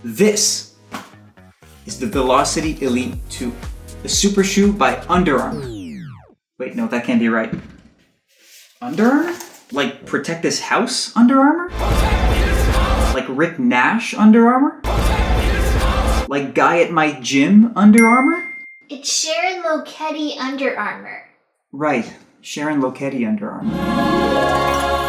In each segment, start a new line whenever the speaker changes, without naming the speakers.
This is the Velociti Elite 2, the super shoe by Under Armour. Wait, no, that can't be right. Under Armour? Like protect this house Under Armour? Like Rick Nash Under Armour? Like guy at my gym Under Armour?
It's Sharon Lochetti Under Armour.
Right, Sharon Lochetti Under Armour.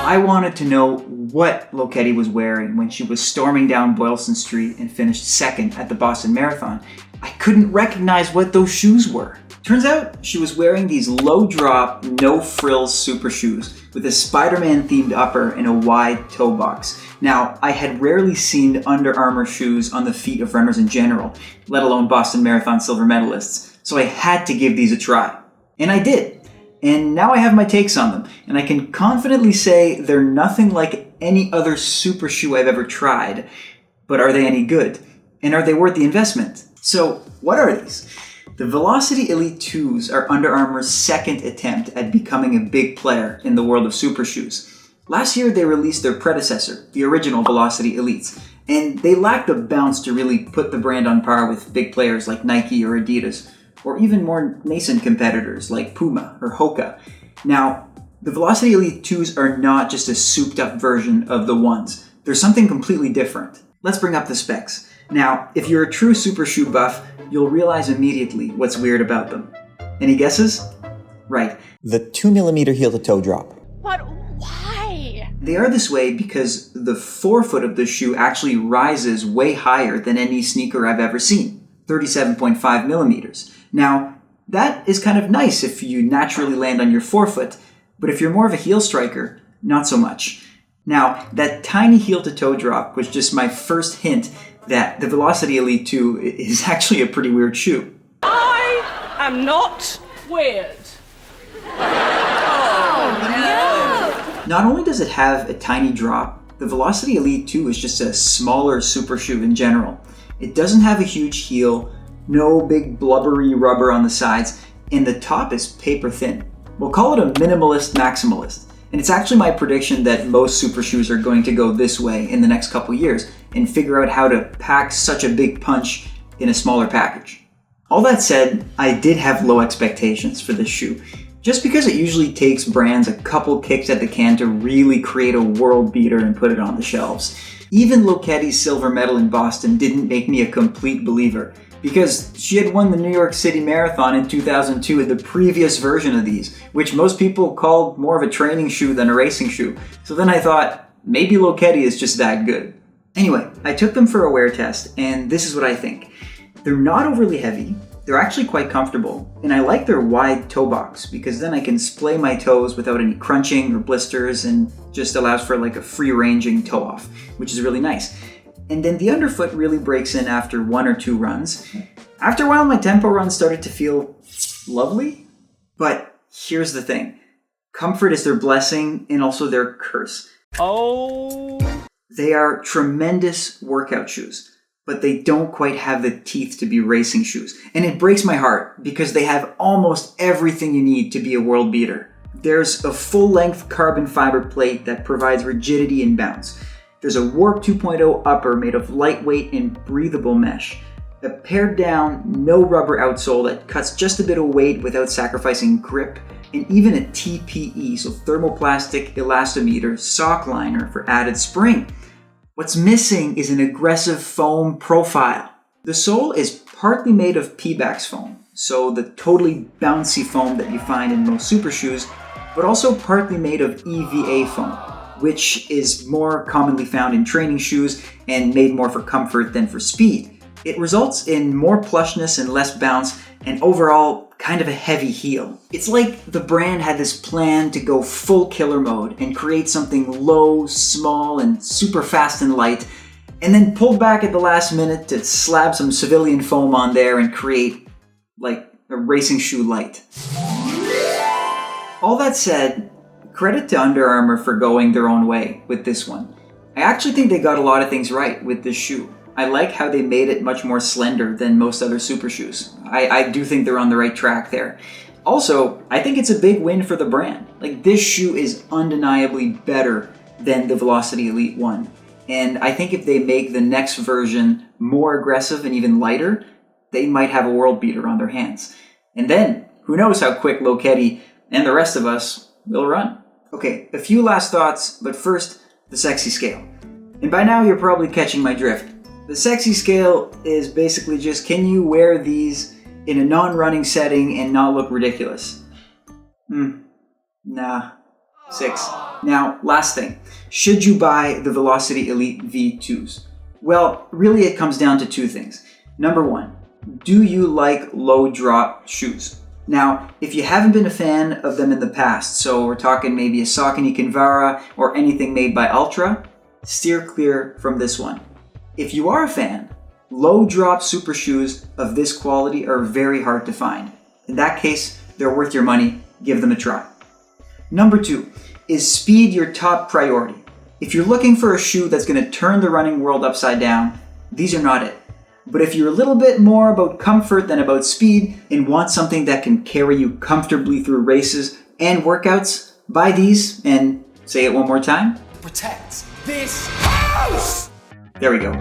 I wanted to know what Lochetti was wearing when she was storming down Boylston Street and finished second at the Boston Marathon. I couldn't recognize what those shoes were. Turns out she was wearing these low-drop, no-frills super shoes with a Spider-Man themed upper and a wide toe box. Now, I had rarely seen Under Armour shoes on the feet of runners in general, let alone Boston Marathon silver medalists, so I had to give these a try. And I did. And now I have my takes on them, and I can confidently say they're nothing like any other super shoe I've ever tried. But are they any good? And are they worth the investment? So, what are these? The Velociti Elite 2s are Under Armour's second attempt at becoming a big player in the world of super shoes. Last year they released their predecessor, the original Velociti Elites, and they lacked the bounce to really put the brand on par with big players like Nike or Adidas, or even more nascent competitors like Puma or Hoka. Now, the Velociti Elite 2s are not just a souped-up version of the ones. They're something completely different. Let's bring up the specs. Now, if you're a true super shoe buff, you'll realize immediately what's weird about them. Any guesses? Right, the 2mm heel-to-toe drop.
But why?
They are this way because the forefoot of the shoe actually rises way higher than any sneaker I've ever seen, 37.5 millimeters. Now, that is kind of nice if you naturally land on your forefoot, but if you're more of a heel striker, not so much. Now, that tiny heel-to-toe drop was just my first hint that the Velociti Elite 2 is actually a pretty weird shoe.
I am not weird.
Not only does it have a tiny drop, the Velociti Elite 2 is just a smaller super shoe in general. It doesn't have a huge heel, no big blubbery rubber on the sides, and the top is paper thin. We'll call it a minimalist maximalist. And it's actually my prediction that most super shoes are going to go this way in the next couple years and figure out how to pack such a big punch in a smaller package. All that said, I did have low expectations for this shoe, just because it usually takes brands a couple kicks at the can to really create a world beater and put it on the shelves. Even Lochetti's silver medal in Boston didn't make me a complete believer, because she had won the New York City Marathon in 2002 with the previous version of these, which most people called more of a training shoe than a racing shoe. So then I thought, maybe Lochetti is just that good. Anyway, I took them for a wear test, and this is what I think. They're not overly heavy, they're actually quite comfortable, and I like their wide toe box because then I can splay my toes without any crunching or blisters and just allows for like a free-ranging toe off, which is really nice. And then the underfoot really breaks in after one or two runs. After a while, my tempo runs started to feel lovely. But here's the thing. Comfort is their blessing and also their curse.
Oh.
They are tremendous workout shoes, but they don't quite have the teeth to be racing shoes. And it breaks my heart because they have almost everything you need to be a world beater. There's a full-length carbon fiber plate that provides rigidity and bounce. There's a Warp 2.0 upper made of lightweight and breathable mesh. A pared down, no rubber outsole that cuts just a bit of weight without sacrificing grip. And even a TPE, so thermoplastic elastometer sock liner for added spring. What's missing is an aggressive foam profile. The sole is partly made of Pebax foam, so the totally bouncy foam that you find in most super shoes, but also partly made of EVA foam, which is more commonly found in training shoes and made more for comfort than for speed. It results in more plushness and less bounce, and overall, kind of a heavy heel. It's like the brand had this plan to go full killer mode and create something low, small, and super fast and light, and then pulled back at the last minute to slap some civilian foam on there and create, like, a racing shoe light. All that said, credit to Under Armour for going their own way with this one. I actually think they got a lot of things right with this shoe. I like how they made it much more slender than most other super shoes. I do think they're on the right track there. Also, I think it's a big win for the brand. Like, this shoe is undeniably better than the Velociti Elite 1. And I think if they make the next version more aggressive and even lighter, they might have a world beater on their hands. And then, who knows how quick Loketti and the rest of us will run. Okay, a few last thoughts, but first, the sexy scale. And by now you're probably catching my drift. The sexy scale is basically just, can you wear these in a non-running setting and not look ridiculous? Nah. 6. Now, last thing. Should you buy the Velociti Elite V2s? Well, really it comes down to 2 things. Number 1, do you like low drop shoes? Now, if you haven't been a fan of them in the past, so we're talking maybe a Saucony Kinvara or anything made by Ultra, steer clear from this one. If you are a fan, low drop super shoes of this quality are very hard to find. In that case, they're worth your money. Give them a try. Number 2, is speed your top priority? If you're looking for a shoe that's going to turn the running world upside down, these are not it. But if you're a little bit more about comfort than about speed and want something that can carry you comfortably through races and workouts, buy these and say it one more time.
Protect this house!
There we go.